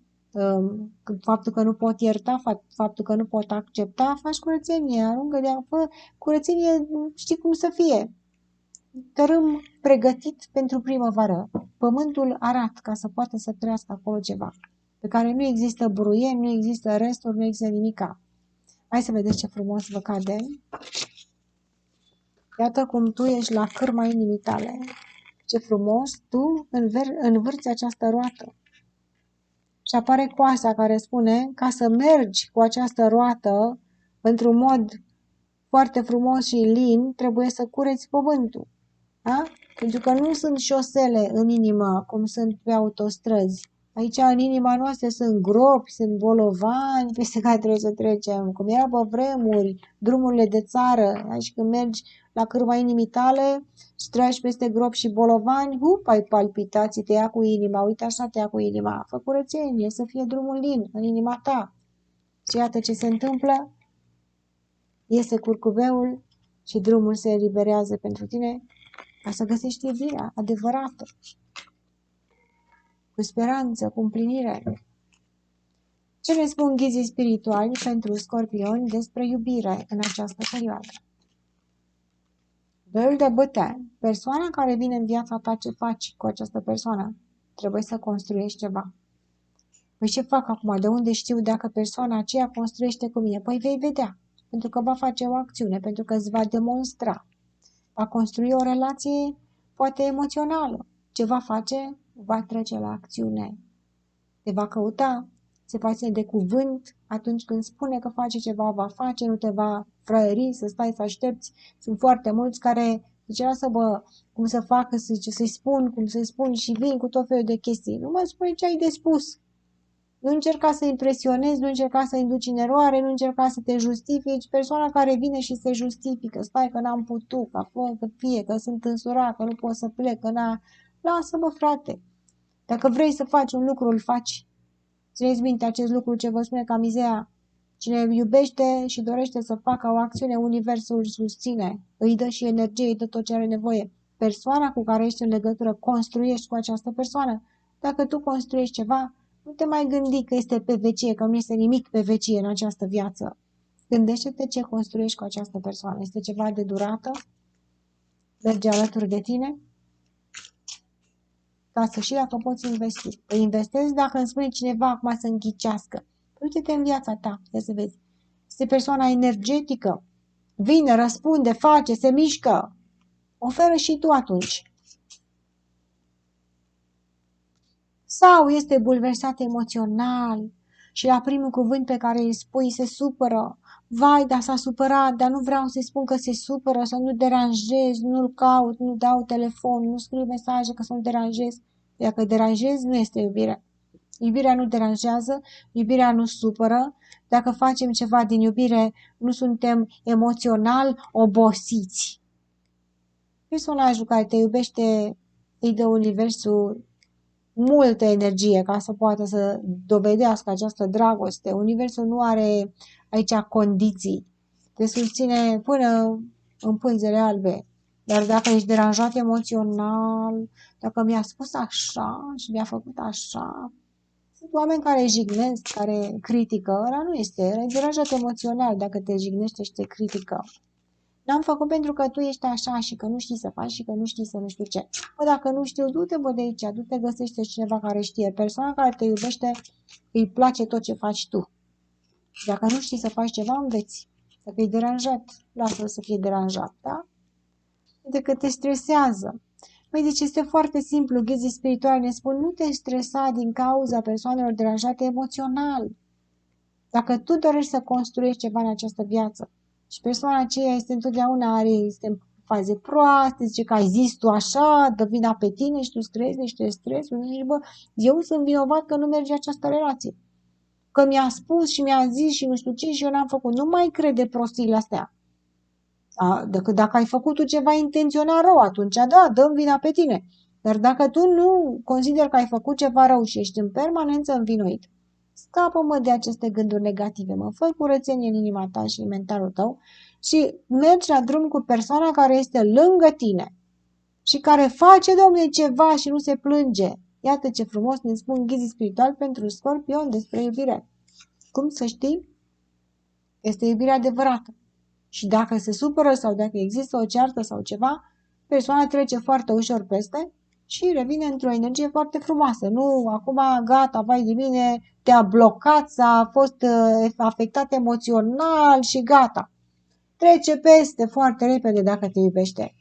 faptul că nu pot ierta, faptul că nu pot accepta, faci curățenie, aruncă de fă curățenie, știi cum să fie. Tărâm pregătit pentru primăvară, pământul arat ca să poată să trăiască acolo ceva, pe care nu există buruieni, nu există resturi, nu există nimica. Hai să vedeți ce frumos vă cade. Iată cum tu ești la cârma inimii tale. Ce frumos tu învârți această roată. Și apare coasa care spune, ca să mergi cu această roată într-un mod foarte frumos și lin, trebuie să cureți pământul. Da? Pentru că nu sunt șosele în inimă, cum sunt pe autostrăzi. Aici, în inima noastră, sunt gropi, sunt bolovani peste care trebuie să trecem. Cum era pe vremuri, drumurile de țară. Aici când mergi la cârma inimii tale și treci peste gropi și bolovani, ai palpitații, te ia cu inima. Uite așa te ia cu inima. Fă curățenie, să fie drumul lin în inima ta. Și iată ce se întâmplă. Iese curcubeul și drumul se eliberează pentru tine ca să găsești iubirea adevărată, cu speranță, cu împlinire. Ce ne spun ghizii spirituali pentru scorpioni despre iubire în această perioadă? Doi de bâte. Persoana care vine în viața ta, ce faci cu această persoană? Trebuie să construiești ceva. Păi ce fac acum? De unde știu dacă persoana aceea construiește cu mine? Păi vei vedea. Pentru că va face o acțiune, pentru că îți va demonstra. Va construi o relație poate emoțională. Ce va face? Va trece la acțiune. Te va căuta, se va ține de cuvânt, atunci când spune că face ceva, va face, nu te va fraieri, să stai să aștepți. Sunt foarte mulți care zice, lasă-bă, cum să facă, să-i spun, cum să-i spun și vin cu tot felul de chestii. Nu mă spune ce ai de spus. Nu încerca să impresionezi, nu încerca să induci în eroare, nu încerca să te justifici. Persoana care vine și se justifică, stai că n-am putut, că fie, că sunt însurat, că nu pot să plec, că n-a... Lasă-mă, frate. Dacă vrei să faci un lucru, îl faci. Țineți minte acest lucru ce vă spune Camizea. Cine iubește și dorește să facă o acțiune, universul îl susține. Îi dă și energie, îi dă tot ce are nevoie. Persoana cu care ești în legătură, construiești cu această persoană. Dacă tu construiești ceva, nu te mai gândi că este pe vecie, că nu este nimic pe vecie în această viață. Gândește-te ce construiești cu această persoană. Este ceva de durată? Merge alături de tine? Ca să și dacă poți investi. Îi investezi dacă îmi spune cineva acum să înghicească. Uite-te în viața ta, să vezi. Este persoana energetică. Vine, răspunde, face, se mișcă. Oferă și tu atunci. Sau este bulversat emoțional și la primul cuvânt pe care îl spui se supără. Vai, dar s-a supărat, dar nu vreau să-i spun că se supără, să nu deranjez, nu-l caut, nu dau telefon, nu scriu mesaje că să nu deranjez. Dacă deranjezi, nu este iubire. Iubirea nu deranjează, iubirea nu supără. Dacă facem ceva din iubire, nu suntem emoțional obosiți. Personajul care te iubește îi dă universul multă energie ca să poată să dovedească această dragoste. Universul nu are aici condiții. Te susține până în pânzele albe. Dar dacă ești deranjat emoțional, dacă mi-a spus așa și mi-a făcut așa, sunt oameni care jignesc, care critică, ăla nu este, ăla e deranjat emoțional dacă te jignește și te critică. N-am făcut pentru că tu ești așa și că nu știi să faci și că nu știi să nu știu ce. Bă, dacă nu știu, du-te, bă, de aici, du-te, găsește cineva care știe. Persoana care te iubește, îi place tot ce faci tu. Dacă nu știi să faci ceva, înveți. Să fii deranjat, lasă-l să fie deranjat, da? Uite că te stresează. Păi deci este foarte simplu, ghizii spirituale ne spun, nu te stresa din cauza persoanelor deranjate emoțional. Dacă tu dorești să construiești ceva în această viață și persoana aceea este întotdeauna este în faze proaste, zice că ai zis tu așa, dă vina pe tine și tu îți creezi niște stresuri, zici, bă, eu sunt vinovat că nu merge această relație. Că mi-a spus și mi-a zis și nu știu ce și eu n-am făcut. Nu mai crede prostiile astea. Decât dacă ai făcut tu ceva intenționat rău, atunci da, dăm vina pe tine. Dar dacă tu nu consideri că ai făcut ceva rău și ești în permanență învinuit, scapă-mă de aceste gânduri negative, mă, fă curățenie în inima ta și în mentalul tău și mergi la drum cu persoana care este lângă tine și care face, domnule, ceva și nu se plânge. Iată ce frumos ne spun ghizii spiritual pentru Scorpion despre iubire. Cum să știi? Este iubirea adevărată. Și dacă se supără sau dacă există o ceartă sau ceva, persoana trece foarte ușor peste și revine într-o energie foarte frumoasă. Nu, acum gata, vai de mine, te-a blocat, a fost afectat emoțional și gata. Trece peste foarte repede dacă te iubește.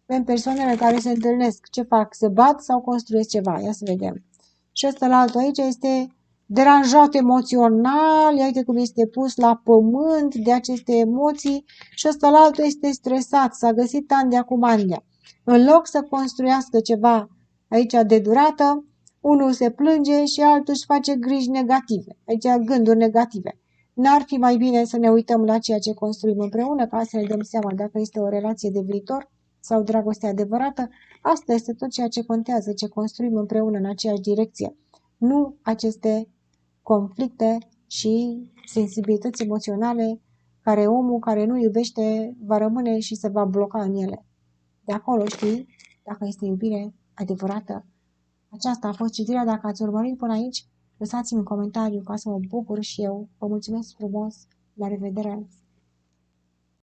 Avem persoanele care se întâlnesc. Ce fac? Se bat sau construiesc ceva? Ia să vedem. Și ăsta la altul aici este deranjat emoțional, uite cum este pus la pământ de aceste emoții și ăsta la altul este stresat, s-a găsit andea cu mandea. În loc să construiască ceva aici de durată, unul se plânge și altul își face griji negative, aici gânduri negative. N-ar fi mai bine să ne uităm la ceea ce construim împreună ca să ne dăm seama dacă este o relație de viitor sau dragoste adevărată? Asta este tot ceea ce contează, ce construim împreună în aceeași direcție. Nu aceste conflicte și sensibilități emoționale care omul care nu iubește va rămâne și se va bloca în ele. De acolo știi dacă este iubire adevărată. Aceasta a fost citirea. Dacă ați urmărit până aici, lăsați-mi un comentariu ca să mă bucur și eu. Vă mulțumesc frumos. La revedere!